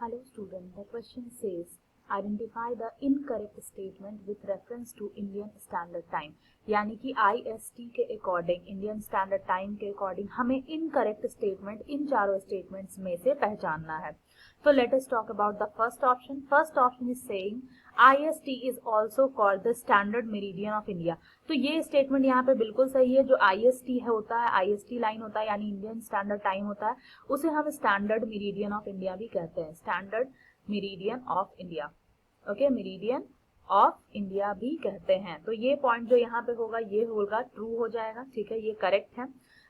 Hello student, the question says identify the incorrect statement with reference to Indian Standard Time. यानी कि IST के according, Indian standard time के according हमें incorrect statement in चारों statements में से पहचानना है. So let us talk about the first option. First option is saying IST is also called the standard meridian of India. तो ये स्टेटमेंट यहाँ पे बिल्कुल सही है. जो IST है होता है, IST लाइन होता है यानी इंडियन स्टैंडर्ड टाइम होता है, उसे हम स्टैंडर्ड मेरिडियन ऑफ इंडिया भी कहते हैं. Standard meridian of India, okay, meridian of India भी कहते हैं. तो ये पॉइंट जो यहाँ पे होगा ये होगा ट्रू हो जाएगा. ठीक है, ये करेक्ट है.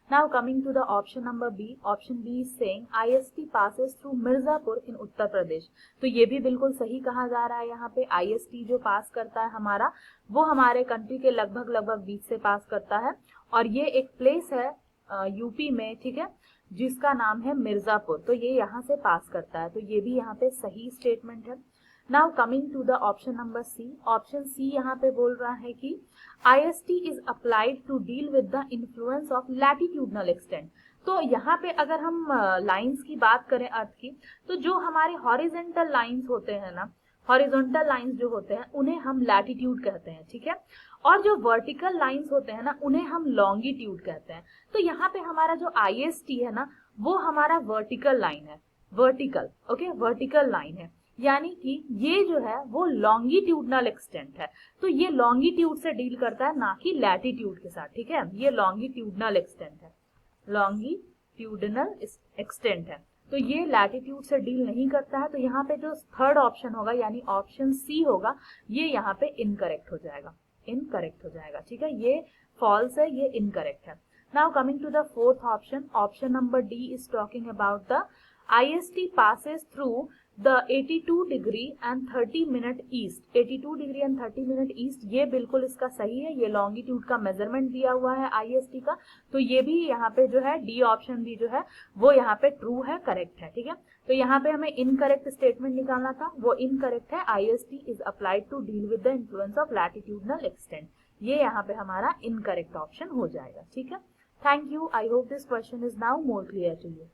Now coming to the option number B. Option B is saying IST passes through Mirzapur in Uttar Pradesh. तो ये भी बिल्कुल सही कहा जा रहा है. यहाँ पे IST जो पास करता है हमारा, वो हमारे कंट्री के लगभग बीच से पास करता है और ये एक प्लेस है यूपी में, ठीक है, जिसका नाम है मिर्जापुर. तो ये यहाँ से पास करता है. तो ये भी यहाँ पे सही स्टेटमेंट है. Now coming to the option number C. Option C यहाँ पे बोल रहा है कि IST is applied to deal with the influence of latitudinal extent. तो यहाँ पे अगर हम लाइंस की बात करें अर्थ की, तो जो हमारे हॉरिजेंटल लाइंस होते हैं ना, हॉरिजॉन्टल लाइंस जो होते हैं उन्हें हम लैटिट्यूड कहते हैं. ठीक है, और जो वर्टिकल लाइंस होते हैं ना उन्हें हम लॉन्गिट्यूड कहते हैं. तो यहाँ पे हमारा जो IST है ना वो हमारा वर्टिकल लाइन है. वर्टिकल, ओके, वर्टिकल लाइन है, यानी कि ये जो है वो लॉन्गिट्यूडनल एक्सटेंट है. तो ये लॉन्गिट्यूड से डील करता है, ना कि लैटिट्यूड के साथ. ठीक है, ये लॉन्गिट्यूडनल एक्सटेंट है, लॉन्गिट्यूडनल एक्सटेंट है. तो ये लैटिट्यूड से डील नहीं करता है. तो यहाँ पे जो थर्ड ऑप्शन होगा यानी ऑप्शन सी होगा, ये यहाँ पे इनकरेक्ट हो जाएगा. इनकरेक्ट हो जाएगा. ठीक है, ये फॉल्स है, ये इनकरेक्ट है. Now coming to the fourth option. Option number D is talking about the IST passes through the 82 degree and 30 minute east. 82 degree and 30 minute east, ये बिल्कुल इसका सही है. ये लॉन्गिट्यूड का मेजरमेंट दिया हुआ है IST का. तो ये भी यहाँ पे जो है डी ऑप्शन भी जो है वो यहाँ पे ट्रू है, करेक्ट है. ठीक है, तो यहाँ पे हमें इनकरेक्ट स्टेटमेंट निकालना था, वो इनकरेक्ट है. IST is applied to deal with the influence of latitudinal extent. ये यहाँ पे हमारा इनकरेक्ट ऑप्शन हो जाएगा. ठीक है, thank you. I hope this question is now more clear to you.